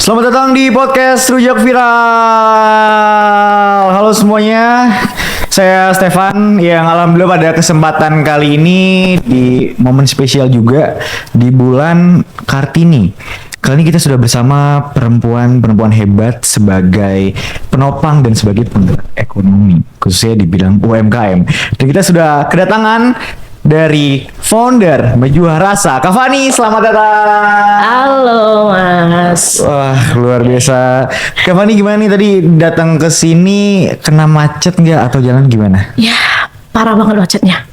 Selamat datang di podcast Rujak Viral. Halo semuanya, saya Stefan yang alhamdulillah pada kesempatan kali ini di momen spesial juga di bulan Kartini. Kali ini kita sudah bersama perempuan hebat sebagai penopang dan sebagai penggerak ekonomi, khususnya di bidang UMKM. Dan kita sudah kedatangan dari founder Menjual Rasa, Kak Fani, selamat datang. Halo Mas. Wah, luar biasa. Kak Fani gimana nih tadi datang ke sini, kena macet nggak atau jalan gimana? Ya, parah banget macetnya.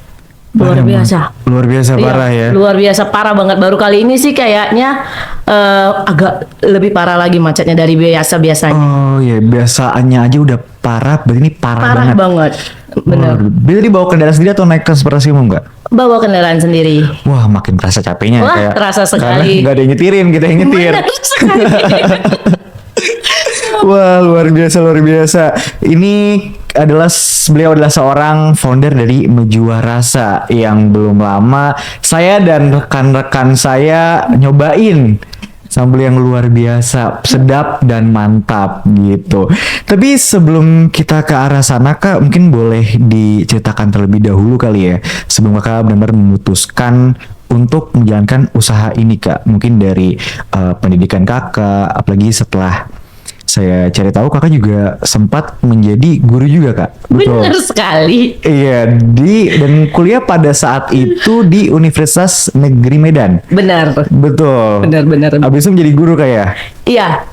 Luar Parah biasa. banget. Luar biasa parah ya. Luar biasa parah banget. Baru kali ini sih kayaknya agak lebih parah lagi macetnya dari biasanya. Oh iya, biasanya aja udah parah, berarti ini parah Parah banget. Bener. Bila dibawa kendaraan sendiri atau naik transportasi umum nggak? Bawa kendaraan sendiri. Wah, makin terasa capeknya. Wah, kayak, terasa karena sekali. nggak ada yang nyetirin, kita yang nyetir. Bener sekali. Wah, luar biasa, luar biasa. Ini beliau adalah seorang founder dari Menjual Rasa yang belum lama saya dan rekan-rekan saya nyobain sambal yang luar biasa, sedap dan mantap gitu. Tapi sebelum kita ke arah sana, Kak, mungkin boleh diceritakan terlebih dahulu kali ya, sebelum Kakak benar-benar memutuskan untuk menjalankan usaha ini, Kak. Mungkin dari pendidikan Kakak, apalagi setelah saya cari tahu Kakak juga sempat menjadi guru juga, Kak. Bener sekali. Iya, dan kuliah pada saat itu di Universitas Negeri Medan. Benar. Betul. Benar. Abis itu menjadi guru kayak. Iya.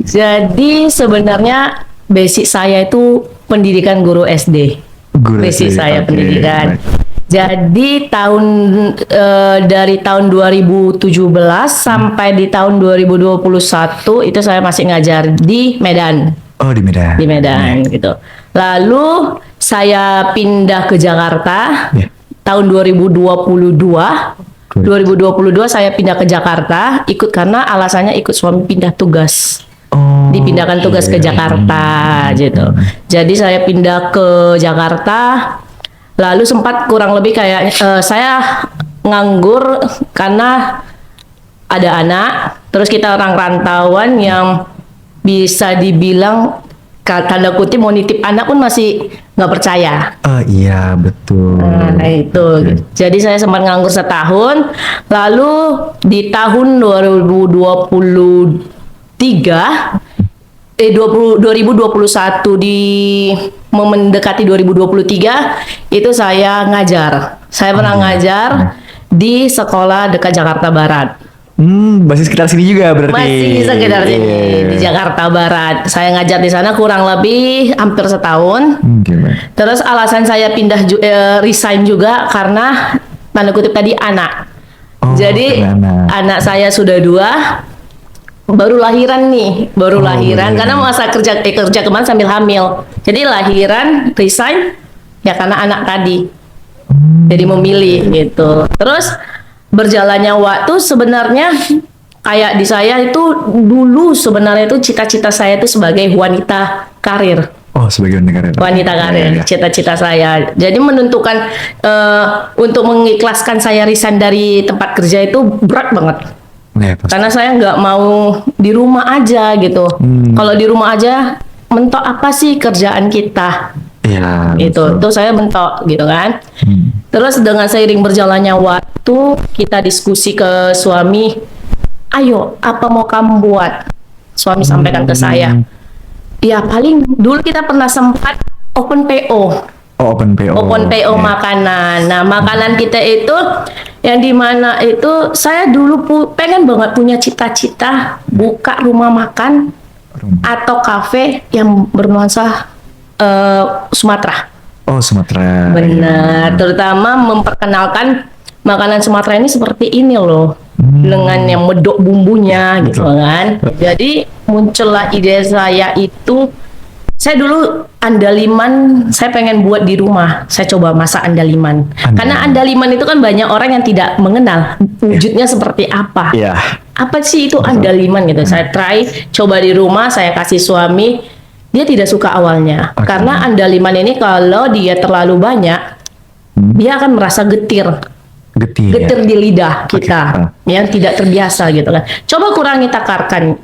Jadi sebenarnya basic saya itu pendidikan guru SD. Guru Basic SD, saya oke. pendidikan. Jadi dari tahun 2017 sampai di tahun 2021 itu saya masih ngajar di Medan. Oh, di Medan. Di Medan gitu. Lalu saya pindah ke Jakarta Ya. tahun 2022. 2022 saya pindah ke Jakarta karena alasannya ikut suami pindah tugas. Oh, Dipindahkan tugas ke Jakarta gitu. Jadi saya pindah ke Jakarta. Lalu sempat kurang lebih kayak saya nganggur karena ada anak. Terus kita orang rantauan yang bisa dibilang tanda kutip mau nitip anak pun masih nggak percaya. Oh iya, betul. Nah itu. Jadi saya sempat nganggur setahun. Lalu di tahun 2021 di mendekati 2023 itu saya ngajar. Saya pernah ngajar di sekolah dekat Jakarta Barat. Masih sekitar sini juga berarti. Masih sekitar sini Iya. di Jakarta Barat. Saya ngajar di sana kurang lebih hampir setahun. Gimana? Terus alasan saya resign juga karena tanda kutip tadi anak. Oh, Jadi karena anak saya sudah 2. Baru lahiran karena masa kerja kemarin sambil hamil. Jadi lahiran, resign ya karena anak tadi. Jadi memilih gitu. Terus berjalannya waktu sebenarnya kayak di saya itu dulu sebenarnya itu cita-cita saya itu sebagai wanita karir. Oh, sebagai Wanita karir, Ya. cita-cita saya. Jadi menentukan untuk mengikhlaskan saya resign dari tempat kerja itu berat banget. Ya, pasti. Karena saya nggak mau di rumah aja gitu. Kalau di rumah aja, mentok apa sih kerjaan kita? Iya, Itu betul. saya mentok gitu kan. Terus dengan seiring berjalannya waktu, kita diskusi ke suami, ayo apa mau kamu buat? Suami sampaikan ke saya. Ya paling dulu kita pernah sempat open PO. Oh, open PO. Open PO Oke. makanan. Nah, makanan kita itu yang dimana itu saya dulu pengen banget punya cita-cita buka rumah makan atau kafe yang bernuansa Sumatera. Oh, Sumatera. Benar, terutama memperkenalkan makanan Sumatera ini seperti ini loh. Dengan yang medok bumbunya gitu betul. kan. Jadi muncullah ide saya itu. Saya dulu andaliman, saya pengen buat di rumah. Saya coba masak andaliman. Karena andaliman itu kan banyak orang yang tidak mengenal wujudnya seperti apa. Iya. Apa sih itu andaliman gitu. Saya coba di rumah, saya kasih suami. Dia tidak suka awalnya. Oke. Karena andaliman ini kalau dia terlalu banyak, dia akan merasa getir. Getih, getir ya. di lidah kita, yang tidak terbiasa gitu kan. Coba kurangi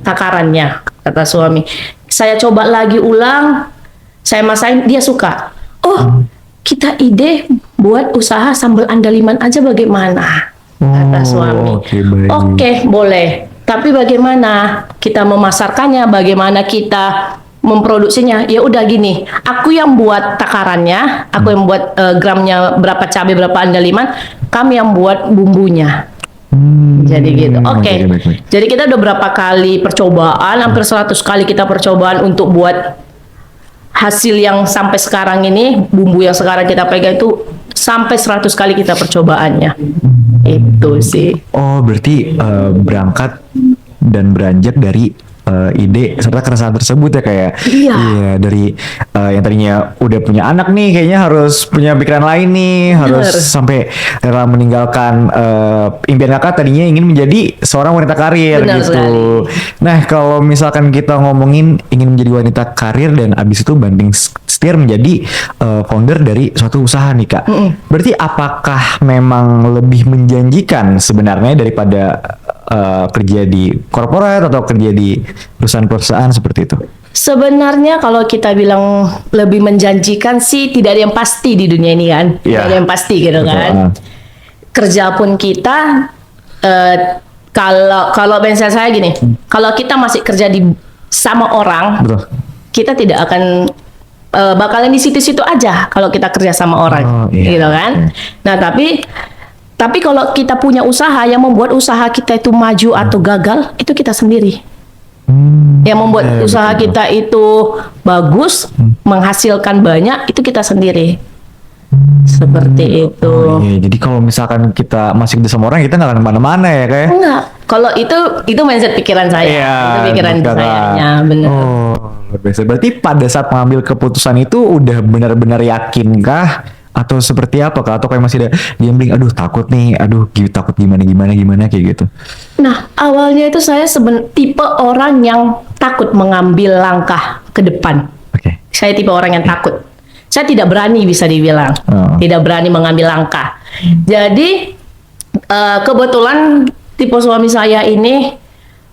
takarannya, kata suami. Saya coba lagi ulang, saya masain, dia suka. Oh, kita ide buat usaha sambal andaliman aja bagaimana? Kata suami. Oke, baik. Oke, boleh. Tapi bagaimana kita memasarkannya? Bagaimana kita memproduksinya? Ya udah gini, aku yang buat takarannya, aku yang buat gramnya berapa cabai, berapa andaliman, kami yang buat bumbunya. Jadi gitu. Oke. baik. Jadi kita udah berapa kali percobaan, hampir 100 kali kita percobaan untuk buat hasil yang sampai sekarang ini, bumbu yang sekarang kita pegang itu sampai 100 kali kita percobaannya. Itu sih. Oh, berarti berangkat dan beranjak dari ide serta keresahan tersebut ya, kayak Iya. dari yang tadinya udah punya anak nih, kayaknya harus punya pikiran lain nih, harus Bener. sampai rela meninggalkan impian kakak tadinya ingin menjadi seorang wanita karir Benar gitu. sekali. Nah, kalau misalkan kita ngomongin ingin menjadi wanita karir dan abis itu banding setir menjadi founder dari suatu usaha nih Kak. Berarti apakah memang lebih menjanjikan sebenarnya daripada kerja di korporat atau kerja di perusahaan-perusahaan seperti itu? Sebenarnya kalau kita bilang lebih menjanjikan sih tidak ada yang pasti di dunia ini kan. Iya. Tidak ada yang pasti gitu Betul. kan. Kerja pun kita kalau misalnya saya gini, kalau kita masih kerja di sama orang, Betul. kita tidak akan bakalan di situ-situ aja kalau kita kerja sama orang, Oh, iya. gitu kan. Nah, tapi kalau kita punya usaha yang membuat usaha kita itu maju atau gagal, itu kita sendiri. Yang membuat iya, usaha betul. kita itu bagus, menghasilkan banyak, itu kita sendiri. Seperti itu. Oh iya, jadi kalau misalkan kita masih kerja sama orang, kita nggak akan kemana-mana ya kayak. Enggak, kalau itu mindset pikiran saya. Iya, Itu pikiran betul, Kak. sayanya, benar. Oh, luar biasa. Berarti pada saat mengambil keputusan itu udah benar-benar yakinkah atau seperti apa Kak? Atau kayak masih ada gambling, aduh takut nih, aduh takut gimana kayak gitu. Nah, awalnya itu saya tipe orang yang takut mengambil langkah ke depan. Oke. Saya tipe orang yang takut. Saya tidak berani, bisa dibilang. Oh. Tidak berani mengambil langkah. Jadi, kebetulan tipe suami saya ini,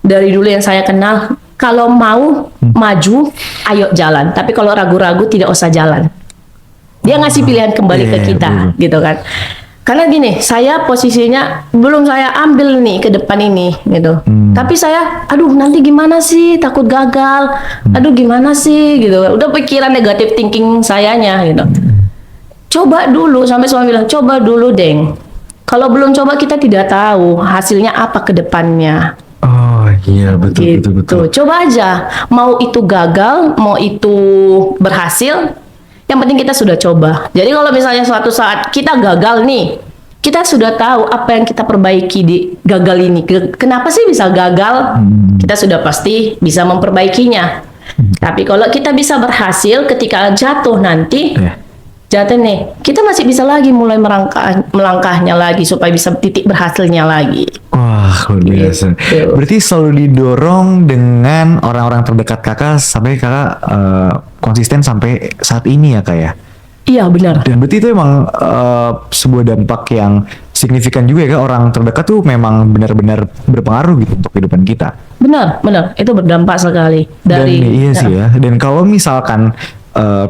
dari dulu yang saya kenal, kalau mau maju, ayo jalan. Tapi kalau ragu-ragu, tidak usah jalan. Dia ngasih pilihan kembali Iya, ke kita, betul. gitu kan. Karena gini, saya posisinya belum saya ambil nih ke depan ini, gitu. Tapi saya, aduh nanti gimana sih, takut gagal. Aduh gimana sih, gitu. Udah pikiran negatif thinking sayanya, gitu. Coba dulu, sampai suami bilang, coba dulu, Deng. Kalau belum coba kita tidak tahu hasilnya apa ke depannya. Oh iya, betul Gitu. betul. Coba aja, mau itu gagal, mau itu berhasil, yang penting kita sudah coba. Jadi kalau misalnya suatu saat kita gagal nih, kita sudah tahu apa yang kita perbaiki di gagal ini. Kenapa sih bisa gagal? Kita sudah pasti bisa memperbaikinya. Tapi kalau kita bisa berhasil ketika jatuh nanti, Iya. jatuh nih, kita masih bisa lagi mulai melangkahnya lagi supaya bisa titik berhasilnya lagi. Wah, luar biasa. Gitu. Berarti selalu didorong dengan orang-orang terdekat kakak sampai kakak konsisten sampai saat ini ya kak ya? Iya benar. Dan berarti itu emang sebuah dampak yang signifikan juga ya kak, orang terdekat tuh memang benar-benar berpengaruh gitu untuk kehidupan kita. Benar, itu berdampak sekali dari. Dan iya sih ya. Dan kalau misalkan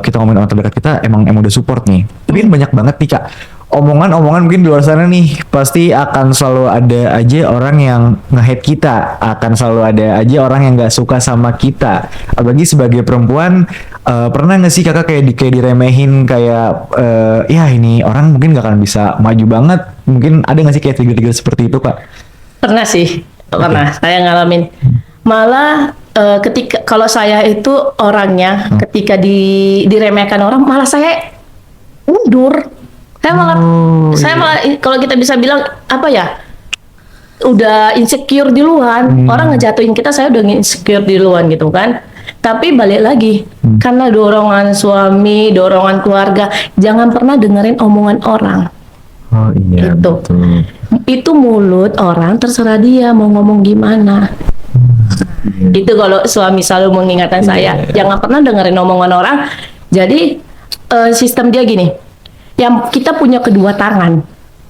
kita ngomongin orang terdekat kita emang udah support nih. Tapi kan banyak banget nih kak omongan-omongan mungkin di luar sana nih, pasti akan selalu ada aja orang yang nge-hate kita, akan selalu ada aja orang yang nggak suka sama kita. Apalagi sebagai perempuan, pernah nggak sih kakak kayak diremehin kayak ya ini orang mungkin nggak akan bisa maju banget, mungkin ada nggak sih kayak trigger-trigger seperti itu kak? Pernah sih, pernah. Saya ngalamin. Malah ketika kalau saya itu orangnya ketika diremehkan orang, malah saya mundur. Saya malah kalau kita bisa bilang apa ya, udah insecure di luan. Orang ngejatuhin kita, saya udah insecure di luan gitu kan. Tapi balik lagi, karena dorongan suami, dorongan keluarga, jangan pernah dengerin omongan orang. Oh iya, Itu. betul. Itu mulut orang, terserah dia mau ngomong gimana. Itu kalau suami selalu mengingatkan saya, jangan pernah dengerin omongan orang. Jadi sistem dia gini, yang kita punya kedua tangan,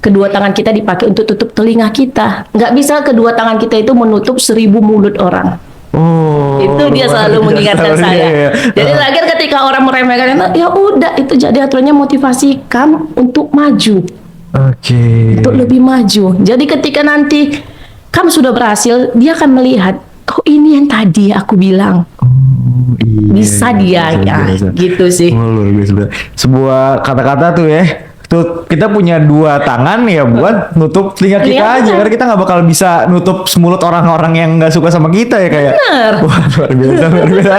kedua tangan kita dipakai untuk tutup telinga kita. Nggak bisa kedua tangan kita itu menutup 1000 mulut orang. Oh, Itu dia selalu luar mengingatkan biasa. saya. Iya, iya. Jadi akhir ketika orang meremehkan, ya udah itu jadi aturannya motivasi kamu untuk maju, Oke. untuk lebih maju. Jadi ketika nanti kamu sudah berhasil, dia akan melihat, oh ini yang tadi aku bilang. Oh, iya, Bisa dia, luar ya, biasa. gitu sih. Oh, luar biasa. Sebuah kata-kata tuh ya. Tuh kita punya dua tangan ya buat nutup telinga kita Telinga aja kita. karena kita nggak bakal bisa nutup mulut orang-orang yang nggak suka sama kita ya kayak. Bener. Wah, luar biasa, luar biasa.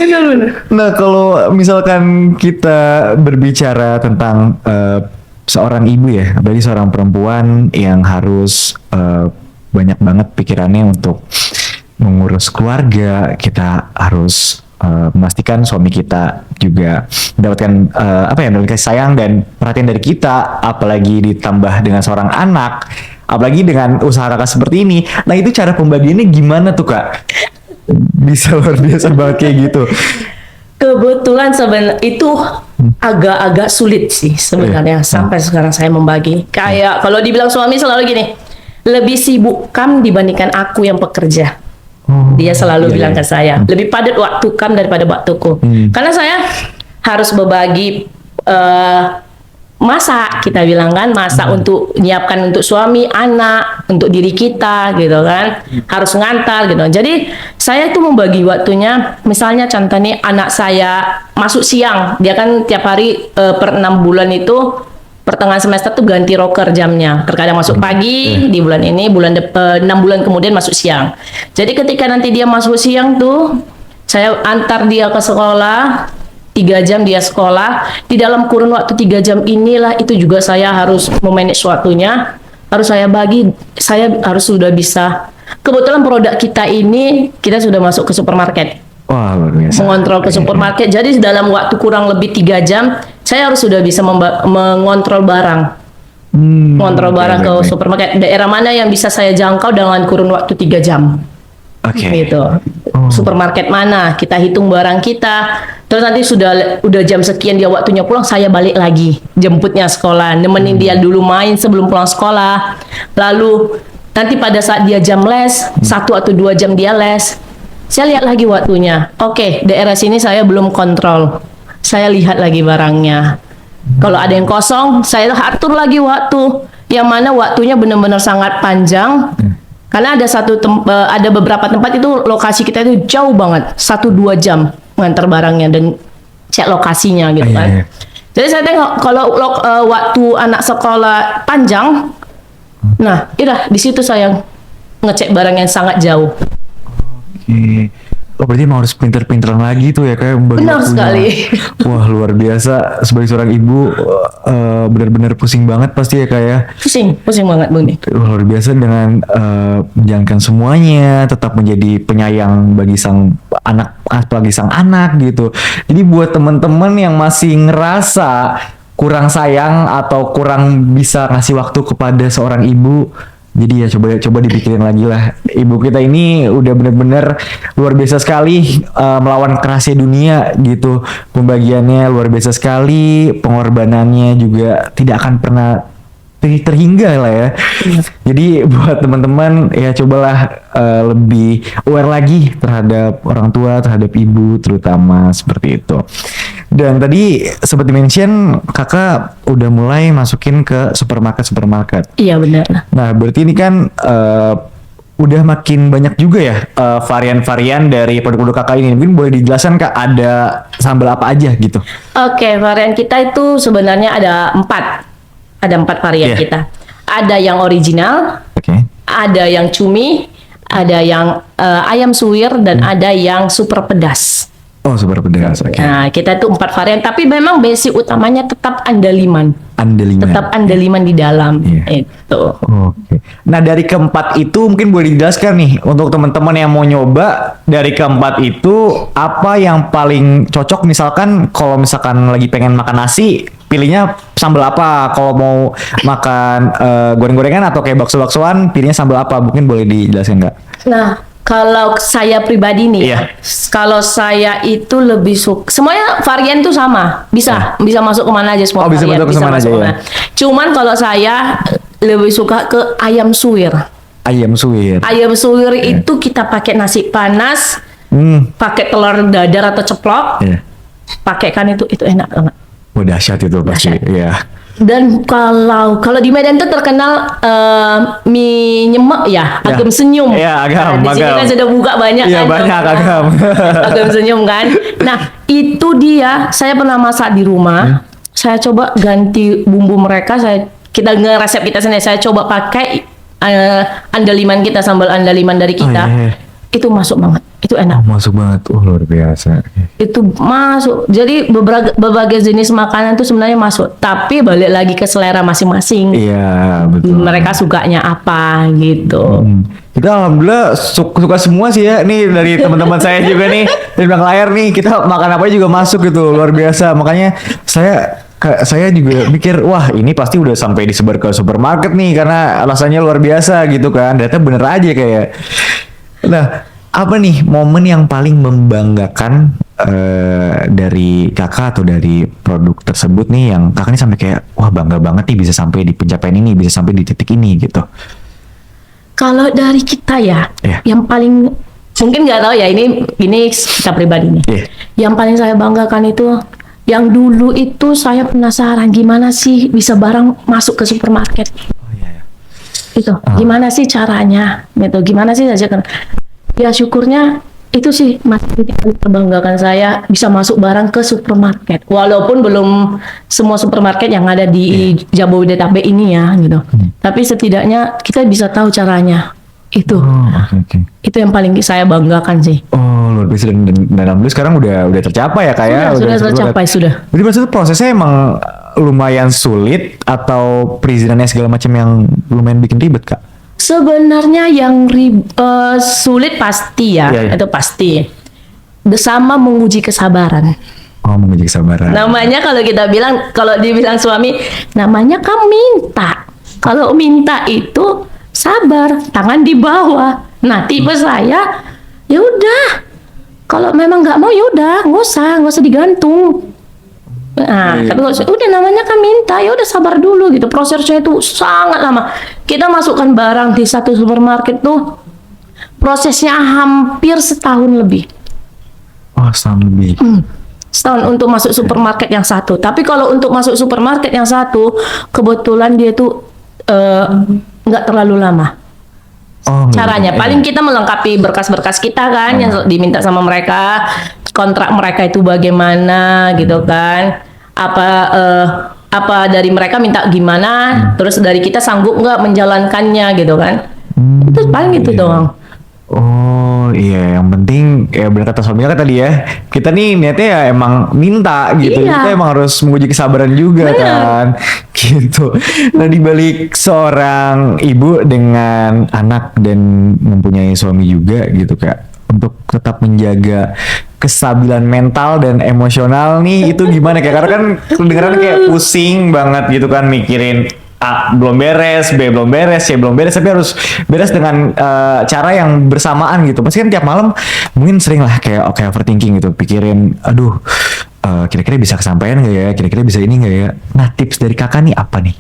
Benar-benar. Nah, kalau misalkan kita berbicara tentang seorang ibu ya, apalagi seorang perempuan yang harus banyak banget pikirannya untuk mengurus keluarga, kita harus memastikan suami kita juga mendapatkan mendapatkan kasih sayang dan perhatian dari kita, apalagi ditambah dengan seorang anak, apalagi dengan usaha kakak seperti ini. Nah, itu cara pembagiannya gimana tuh, Kak? Bisa luar biasa banget kayak gitu. Kebetulan sebenarnya itu agak-agak sulit sih sebenarnya sampai sekarang saya membagi. Kayak kalau dibilang suami selalu gini, lebih sibuk kamu dibandingkan aku yang pekerja. Oh, Dia selalu iya, bilang iya. ke saya, lebih padat waktu kamu daripada waktuku. Karena saya harus berbagi masa, kita bilang kan, masa untuk menyiapkan untuk suami, anak, untuk diri kita gitu kan. Harus ngantar gitu. Jadi saya itu membagi waktunya, misalnya contoh nih anak saya masuk siang, dia kan tiap hari per 6 bulan itu pertengahan semester tuh ganti roker jamnya. Terkadang masuk pagi di bulan ini, 6 bulan kemudian masuk siang. Jadi ketika nanti dia masuk siang tuh, saya antar dia ke sekolah, 3 jam dia sekolah. Di dalam kurun waktu 3 jam inilah itu juga saya harus memanage waktunya. Harus saya bagi, saya harus sudah bisa. Kebetulan produk kita ini, kita sudah masuk ke supermarket. Wah, luar biasa. Mengontrol ke supermarket. Jadi dalam waktu kurang lebih 3 jam, saya harus sudah bisa mengontrol barang. Mengontrol barang ke supermarket. Daerah mana yang bisa saya jangkau dalam kurun waktu 3 jam. Oke. Gitu. Supermarket mana, kita hitung barang kita. Terus nanti udah jam sekian dia waktunya pulang, saya balik lagi jemputnya sekolah, nemenin dia dulu main sebelum pulang sekolah. Lalu nanti pada saat dia jam les, 1 atau 2 jam dia les, saya lihat lagi waktunya. Oke, daerah sini saya belum kontrol. Saya lihat lagi barangnya. Kalau ada yang kosong, saya atur lagi waktu. Yang mana waktunya benar-benar sangat panjang. Karena ada beberapa tempat itu lokasi kita itu jauh banget, 1-2 jam mengantar barangnya dan cek lokasinya gitu kan. Iya. Jadi saya tengok kalau waktu anak sekolah panjang, nah, di situ saya ngecek barang yang sangat jauh. Oke. Oh, berarti emang harus pinter-pinteran lagi tuh ya kayak bagi Benar waktunya. sekali. Wah, luar biasa. Sebagai seorang ibu benar-benar pusing banget pasti ya kayak. Pusing banget Bung. Luar biasa dengan menjalankan semuanya, tetap menjadi penyayang bagi sang anak, apalagi sang anak gitu. Jadi buat teman-teman yang masih ngerasa kurang sayang atau kurang bisa ngasih waktu kepada seorang ibu, jadi ya coba dipikirin lagi lah. Ibu kita ini udah bener-bener luar biasa sekali melawan kerasnya dunia gitu. Pembagiannya luar biasa sekali, pengorbanannya juga tidak akan pernah terhingga lah ya. Jadi buat teman-teman ya cobalah lebih aware lagi terhadap orang tua, terhadap ibu terutama seperti itu. Dan tadi seperti mention kakak udah mulai masukin ke supermarket. Iya benar. Nah berarti ini kan udah makin banyak juga ya varian-varian dari produk-produk kakak ini. Mungkin boleh dijelaskan kak ada sambal apa aja gitu? Oke, varian kita itu sebenarnya ada 4. Ada 4 varian Iya. kita. Ada yang original, Oke. ada yang cumi, ada yang ayam suwir, dan ada yang super pedas. Oh super pedas. Oke. Nah, kita itu 4 varian, tapi memang basic utamanya tetap andaliman. Andaliman. Tetap andaliman di dalam. Iya. Itu. Oke. Nah dari keempat itu mungkin boleh dijelaskan nih untuk teman-teman yang mau nyoba dari keempat itu apa yang paling cocok misalkan kalau misalkan lagi pengen makan nasi pilihnya sambal apa, kalau mau makan goreng-gorengan atau kayak bakso-baksoan pilihnya sambal apa, mungkin boleh dijelaskan nggak? Nah, Kalau saya pribadi nih, Iya. kalau saya itu lebih suka, semuanya varian tuh sama, bisa masuk kemana aja semua Oh, bisa varian, masuk ke mana aja, kemana. ya. Cuman kalau saya lebih suka ke ayam suwir. Ayam suwir. Ayam suwir itu kita pakai nasi panas, pakai telur dadar atau ceplok, Iya. pakai kan itu enak banget. Oh, dahsyat itu pasti. Dahsyat. Iya. Dan kalau di Medan tuh terkenal mie nyemek ya, Ya. agam senyum. Iya, agam, Nah, di sini agam. kan sudah buka banyak Iya, kan. banyak agam. Agam senyum kan. Nah, itu dia, saya pernah masak di rumah. Saya coba ganti bumbu mereka, kita ngeresep kita sendiri. Saya coba pakai andaliman kita, sambal andaliman dari kita. iya. Itu masuk banget. Itu enak. Masuk banget. Luar biasa. Itu masuk. Jadi berbagai jenis makanan itu sebenarnya masuk. Tapi balik lagi ke selera masing-masing. Iya, betul. Mereka sukanya apa gitu. Kita alhamdulillah suka semua sih ya. Nih dari teman-teman saya juga nih di belakang layar nih, kita makan apa juga masuk gitu, luar biasa. Makanya saya juga mikir, wah ini pasti udah sampai disebar ke supermarket nih karena alasannya luar biasa gitu kan. Ternyata bener aja kayak. Nah, apa nih momen yang paling membanggakan dari kakak atau dari produk tersebut nih, yang kakak ini sampai kayak wah bangga banget nih bisa sampai di pencapaian ini, bisa sampai di titik ini gitu. Kalau dari kita ya, Iya. yang paling mungkin nggak tahu ya, ini kita pribadi nih. Iya. Yang paling saya banggakan itu, yang dulu itu saya penasaran gimana sih bisa barang masuk ke supermarket. Oh iya. Itu gimana sih caranya gitu, gimana sih saja kan, ya syukurnya itu sih masih paling terbanggakan saya bisa masuk barang ke supermarket, walaupun belum semua supermarket yang ada di Jabodetabek ini ya gitu, tapi setidaknya kita bisa tahu caranya itu. Oke. Itu yang paling saya banggakan sih. Oh luar biasa, dan alhamdulillah sekarang udah tercapai ya kayak. Sudah tercapai sudah. Jadi maksudnya prosesnya emang lumayan sulit atau perizinannya segala macam yang lumayan bikin ribet kak? Sebenarnya yang sulit pasti ya, Iya, iya. itu pasti. Bersama menguji kesabaran. Oh menguji kesabaran. Namanya kalau dibilang suami, namanya kamu minta. Kalau minta itu sabar, tangan di bawah. Nah tipe saya, ya udah. Kalau memang nggak mau ya udah, nggak usah digantung. Nah, Iya. tapi kalau udah namanya kan minta, ya udah sabar dulu gitu. Prosesnya itu sangat lama. Kita masukkan barang di satu supermarket tuh prosesnya hampir setahun lebih. Oh setahun lebih. Setahun untuk masuk supermarket yang satu. Tapi kalau untuk masuk supermarket yang satu, kebetulan dia tuh nggak terlalu lama. Oh Caranya paling kita melengkapi berkas-berkas kita kan yang diminta sama mereka, kontrak mereka itu bagaimana gitu kan, apa dari mereka minta gimana, terus dari kita sanggup nggak menjalankannya gitu kan. Itu paling itu doang. Oh iya, yang penting ya benar kata suaminya kan tadi ya, kita nih niatnya ya emang minta gitu, Iya. kita emang harus menguji kesabaran juga Bener. kan, gitu. Nah dibalik seorang ibu dengan anak dan mempunyai suami juga gitu kak, untuk tetap menjaga kestabilan mental dan emosional nih itu gimana kayak, karena kan kedengeran kayak pusing banget gitu kan, mikirin A belum beres, B belum beres, C belum beres, tapi harus beres dengan cara yang bersamaan gitu. Pasti kan tiap malam mungkin sering lah kayak overthinking gitu, pikirin, aduh, kira-kira bisa kesampaian nggak ya, kira-kira bisa ini nggak ya. Nah tips dari kakak nih apa nih?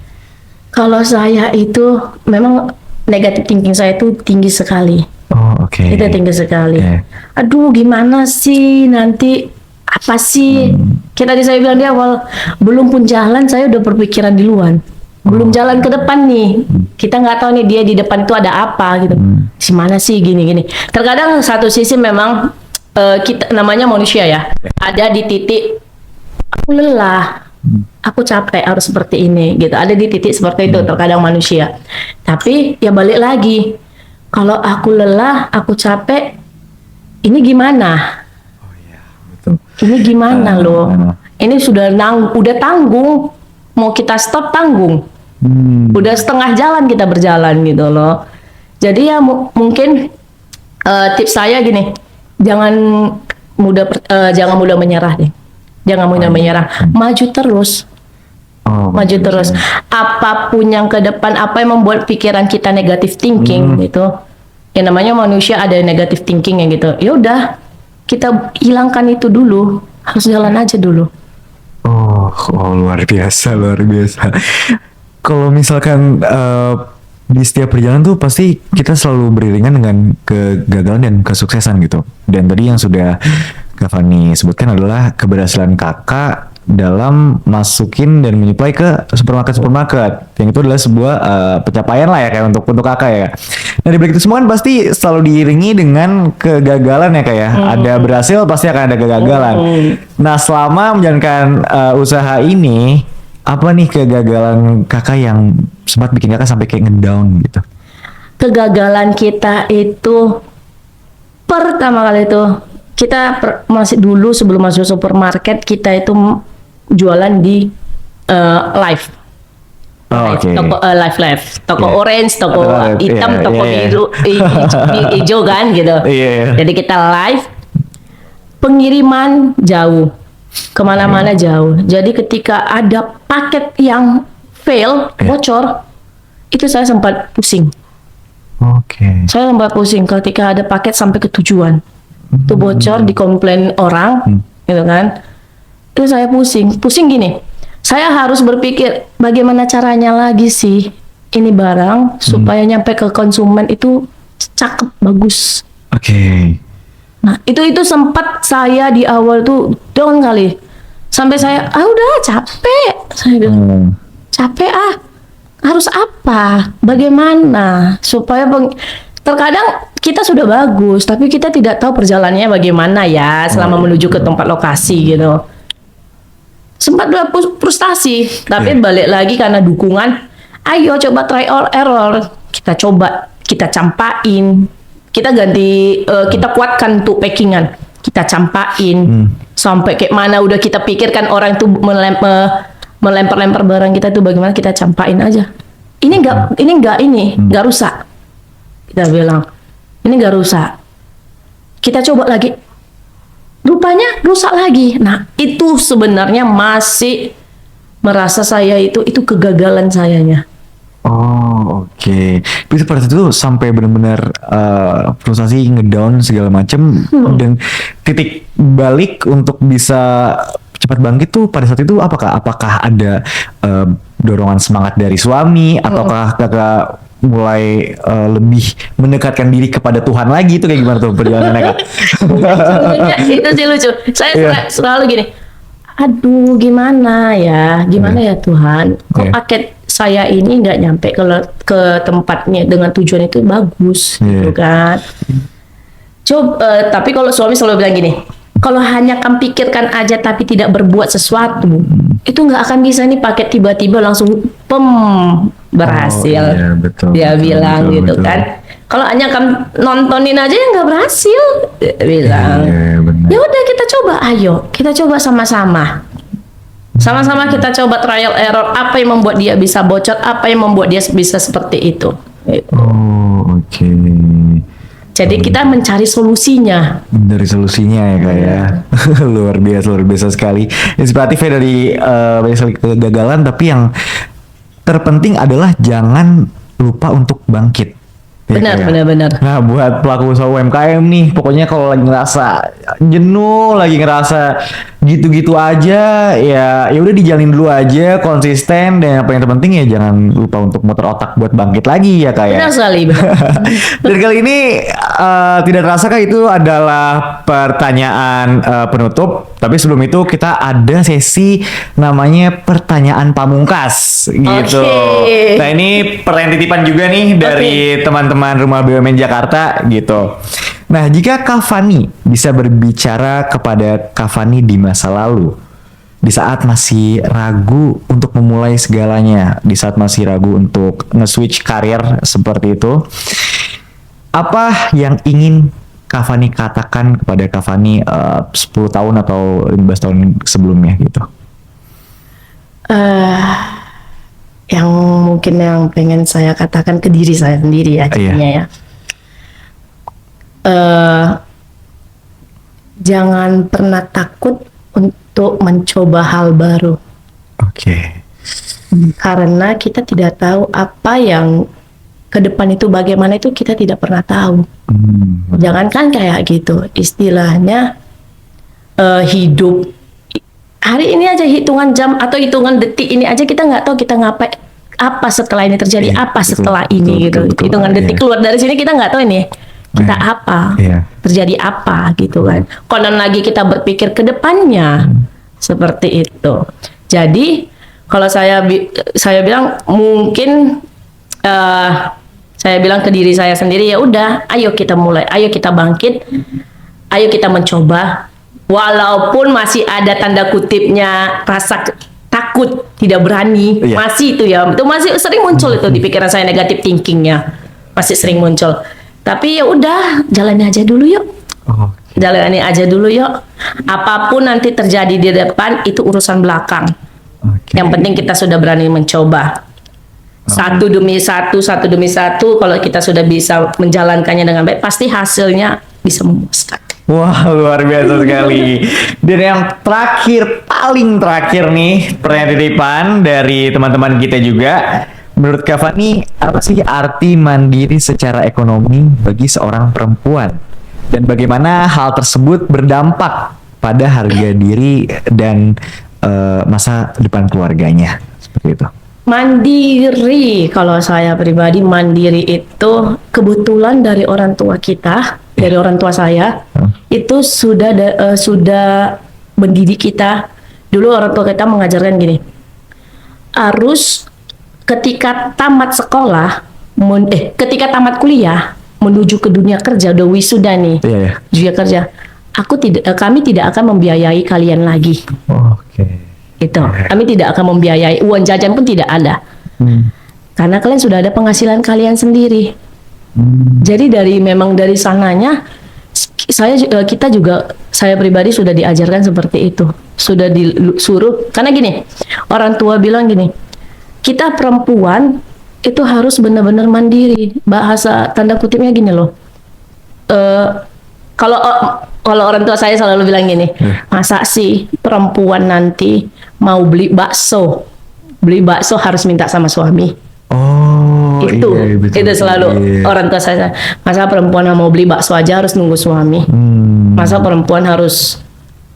Kalau saya itu memang negatif thinking saya itu tinggi sekali. Oh oke. Itu tinggi sekali. Oke. Aduh gimana sih nanti apa sih? Kita tadi saya bilang di awal, belum pun jalan saya udah berpikiran di luar. Belum jalan ke depan nih, kita nggak tahu nih dia di depan itu ada apa gitu. Si mana sih gini-gini. Terkadang satu sisi memang kita namanya manusia ya, ada di titik aku lelah, aku capek harus seperti ini gitu. Ada di titik seperti itu terkadang manusia. Tapi ya balik lagi, kalau aku lelah, aku capek, ini gimana? Betul. Ini gimana loh? Ini udah tanggung, mau kita stop tanggung. Udah setengah jalan kita berjalan gitu loh. Jadi ya mungkin tips saya gini, jangan mudah menyerah deh. Jangan mudah menyerah, maju terus. Maju terus. Apapun yang ke depan, apa yang membuat pikiran kita negatif thinking gitu, Ya namanya manusia ada negative thinking ya gitu. Ya udah, kita hilangkan itu dulu. Harus jalan aja dulu. Oh, luar biasa, luar biasa. Kalau misalkan di setiap perjalanan tuh pasti kita selalu beriringan dengan kegagalan dan kesuksesan gitu. Dan tadi yang sudah Kak Fani sebutkan adalah keberhasilan kakak dalam masukin dan menyuplai ke supermarket. Yang itu adalah sebuah pencapaian lah ya kayak untuk kakak ya. Nah di balik itu semua kan pasti selalu diiringi dengan kegagalan ya kayak. Ada berhasil pasti akan ada kegagalan. Nah selama menjalankan usaha ini, apa nih kegagalan kakak yang sempat bikin kakak sampai kayak ngedown gitu? Kegagalan kita itu pertama kali itu kita masih dulu sebelum masuk supermarket kita itu jualan di live. Oh, oke. Toko live, toko Yeah. orange, toko Atau hitam, yeah, toko yeah, yeah. biru, hijau kan gitu. Yeah. Jadi kita live, pengiriman jauh, kemana-mana jauh. Jadi ketika ada paket yang fail, Yeah. bocor, itu saya sempat pusing. Oke. Saya sempat pusing ketika ada paket sampai ke tujuan. Itu bocor, dikomplain orang, gitu kan. Itu saya pusing gini. Saya harus berpikir bagaimana caranya lagi sih ini barang supaya nyampe ke konsumen itu cakep, bagus. Oke. Nah, itu sempat saya di awal tuh down kali. Sampai saya, udah capek. Saya bilang, capek harus apa? Bagaimana? Supaya terkadang kita sudah bagus, tapi kita tidak tahu perjalanannya bagaimana ya selama menuju ke tempat lokasi gitu. Sempat frustasi, tapi balik lagi karena dukungan. Ayo coba trial error. Kita coba, kita campain, kita ganti, kita kuatkan tuh packingan, kita campain sampai kayak mana udah kita pikirkan orang tuh melempar-lempar barang kita tuh bagaimana kita campain aja. Ini nggak rusak. Kita bilang ini nggak rusak. Kita coba lagi. Rupanya rusak lagi. Nah, itu sebenarnya masih merasa saya itu kegagalan sayanya. Oh, oke. Tapi pada saat itu sampai benar-benar frustasi, ngedown segala macem dan titik balik untuk bisa cepat bangkit tuh pada saat itu apakah ada dorongan semangat dari suami ataukah kakak mulai lebih mendekatkan diri kepada Tuhan lagi itu kayak gimana tuh perjalanannya kak? Itu sih lucu. Saya selalu gini. Aduh, gimana ya Tuhan? Kok paket saya ini nggak nyampe ke tempatnya dengan tujuan itu bagus, gitu kan? Coba, tapi kalau suami selalu bilang gini, kalau hanya kamu pikirkan aja tapi tidak berbuat sesuatu, itu nggak akan bisa nih paket tiba-tiba langsung berhasil. Oh, iya, betul, Dia bilang betul, gitu betul. kan. Kalau hanya kamu nontonin aja ya nggak berhasil, dia bilang. Iya, benar. Ya udah kita coba, ayo kita coba sama-sama. Sama-sama kita coba trial error, apa yang membuat dia bisa bocor, apa yang membuat dia bisa seperti itu. Oh, oke. Jadi kita mencari solusinya. Dari solusinya ya kak ya. luar biasa sekali. Inspiratif ya dari banyak sekali kegagalan, tapi yang terpenting adalah jangan lupa untuk bangkit. Ya, Benar, Kak, ya? benar. Nah buat pelaku usaha UMKM nih, pokoknya kalau lagi ngerasa jenuh, lagi ngerasa gitu-gitu aja, ya udah dijalin dulu aja, konsisten, dan apa yang terpenting ya jangan lupa untuk muter otak buat bangkit lagi ya kak ya. Benar sekali. Benar. Dan kali ini tidak terasa kah itu adalah pertanyaan penutup. Tapi sebelum itu kita ada sesi namanya pertanyaan pamungkas gitu. Oke. Nah ini pertanyaan titipan juga nih dari teman-teman Rumah BUMN Jakarta gitu. Nah jika Kak Fani bisa berbicara kepada Kak Fani di masa lalu, di saat masih ragu untuk memulai segalanya, di saat masih ragu untuk nge-switch karir seperti itu, apa yang ingin Kak Fani katakan kepada Kak Fani 10 tahun atau 15 tahun sebelumnya gitu? Yang mungkin yang pengen saya katakan ke diri saya sendiri ya, jadinya ya. Jangan pernah takut untuk mencoba hal baru. Oke. Karena kita tidak tahu apa yang ke depan itu bagaimana itu kita tidak pernah tahu. Jangankan kayak gitu, istilahnya hidup hari ini aja, hitungan jam atau hitungan detik ini aja kita nggak tahu kita ngapain, apa setelah ini terjadi, Iya, apa betul, setelah betul, ini betul, gitu. betul, Hitungan iya. detik keluar dari sini kita nggak tahu ini kita Iya. apa, Iya. terjadi apa gitu kan. Konon lagi kita berpikir ke depannya seperti itu. Jadi kalau saya bilang mungkin saya bilang ke diri saya sendiri, ya udah, ayo kita mulai, ayo kita bangkit, ayo kita mencoba. Walaupun masih ada tanda kutipnya rasa takut, tidak berani, Iya. masih itu ya, itu masih sering muncul itu di pikiran saya, negatif thinkingnya masih sering muncul. Tapi ya udah, jalani aja dulu yuk, Oh, jalani aja dulu yuk. Apapun nanti terjadi di depan itu urusan belakang. oke. Yang penting kita sudah berani mencoba. Satu demi satu, satu demi satu. Kalau kita sudah bisa menjalankannya dengan baik, pasti hasilnya bisa memuaskan. Wah, luar biasa sekali. Dan yang terakhir, paling terakhir nih, pertanyaan titipan dari teman-teman kita juga. Menurut Kak Fani, apa sih arti mandiri secara ekonomi bagi seorang perempuan? Dan bagaimana hal tersebut berdampak pada harga diri dan masa depan keluarganya? Seperti itu. Mandiri, kalau saya pribadi, mandiri itu kebetulan dari orang tua kita, dari orang tua saya, itu sudah mendidik kita. Dulu orang tua kita mengajarkan gini, harus ketika tamat sekolah, ketika tamat kuliah, menuju ke dunia kerja, udah wisuda nih, Iya, ya. dunia kerja, kami tidak akan membiayai kalian lagi. Oke. Itu, kami tidak akan membiayai, uang jajan pun tidak ada. Karena kalian sudah ada penghasilan kalian sendiri. Jadi memang dari sananya saya pribadi sudah diajarkan seperti itu. Sudah disuruh, karena gini, orang tua bilang gini, kita perempuan itu harus benar-benar mandiri. Bahasa tanda kutipnya gini loh. Kalau orang tua saya selalu bilang gini, masa sih perempuan nanti mau beli bakso harus minta sama suami. Oh, Itu iya, betul, itu selalu iya. orang tua saya, masa perempuan mau beli bakso aja harus nunggu suami, masa perempuan harus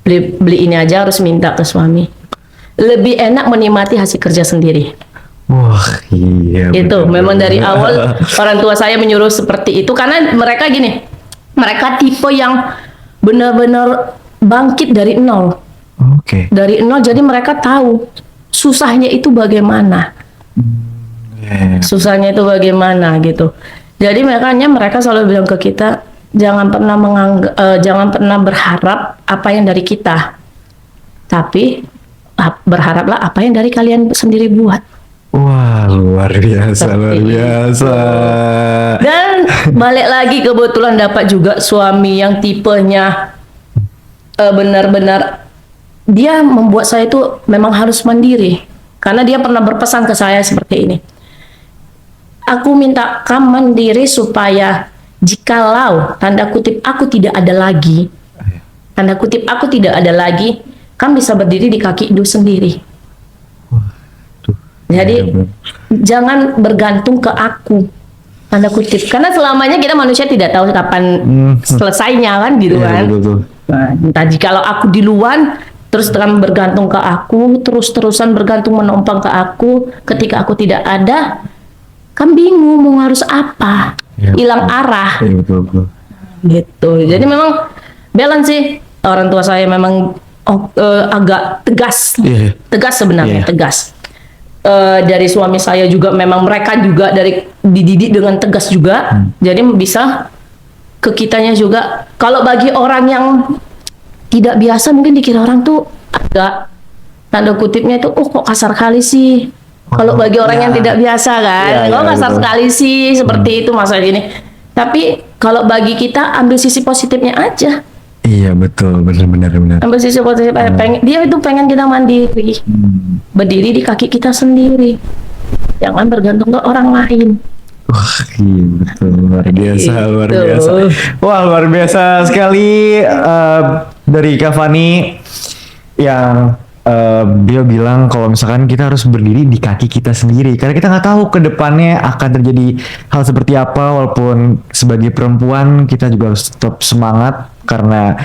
beli ini aja harus minta ke suami. Lebih enak menikmati hasil kerja sendiri. Wah, iya. Itu betul. memang dari awal orang tua saya menyuruh seperti itu, karena mereka gini, mereka tipe yang benar-benar bangkit dari nol. Oke. Dari nol, jadi mereka tahu susahnya itu bagaimana. Iya. Susahnya itu bagaimana gitu. Jadi makanya mereka selalu bilang ke kita, jangan pernah berharap apa yang dari kita, tapi berharaplah apa yang dari kalian sendiri buat. Wah, luar biasa, luar Seperti biasa. Dan balik lagi, kebetulan dapat juga suami yang tipenya benar-benar dia membuat saya itu memang harus mandiri, karena dia pernah berpesan ke saya seperti ini, aku minta kamu mandiri supaya jikalau tanda kutip aku tidak ada lagi, tanda kutip aku tidak ada lagi, kamu bisa berdiri di kaki ibu sendiri. Jadi jangan bergantung ke aku, tanda kutip, karena selamanya kita manusia tidak tahu kapan selesainya kan gitu Iya, kan. betul. Nah, entah jikalau aku duluan terus tekan bergantung ke aku, terus-terusan bergantung menumpang ke aku, ketika aku tidak ada, kan bingung mau harus apa, Iya, hilang betul. arah Iya, betul. gitu. Jadi memang balance sih, orang tua saya memang agak tegas, Iya. tegas sebenarnya, Iya. tegas. Dari suami saya juga memang mereka juga dididik dengan tegas juga, jadi bisa ke kitanya juga. Kalau bagi orang yang tidak biasa, mungkin dikira orang tuh agak tanda kutipnya itu, oh kok kasar kali sih. Kalau bagi orang yang tidak biasa kan, Iya, kok iya, kasar betul. sekali sih seperti itu masalah gini. Tapi kalau bagi kita, ambil sisi positifnya aja. Iya, betul, benar. Ambil sisi positif, dia itu pengen kita mandiri, berdiri di kaki kita sendiri, jangan bergantung ke orang lain. Wah, iya, betul, luar biasa, luar Gitu. biasa. Wah, luar biasa sekali dari Kak Fani yang Beliau bilang kalau misalkan kita harus berdiri di kaki kita sendiri karena kita nggak tahu ke depannya akan terjadi hal seperti apa. Walaupun sebagai perempuan kita juga harus tetap semangat karena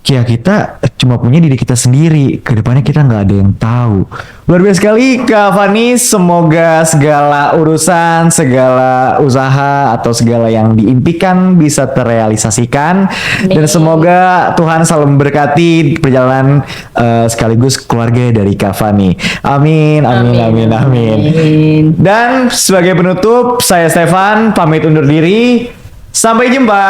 ya kita cuma punya diri kita sendiri, ke depannya kita nggak ada yang tahu. Luar biasa sekali Kak Fani, semoga segala urusan, segala usaha atau segala yang diimpikan bisa terrealisasikan. Dan semoga Tuhan selalu memberkati perjalanan sekaligus keluarga dari Kak Fani. Amin, amin, amin, amin. Dan sebagai penutup, saya Stefan pamit undur diri. Sampai jumpa.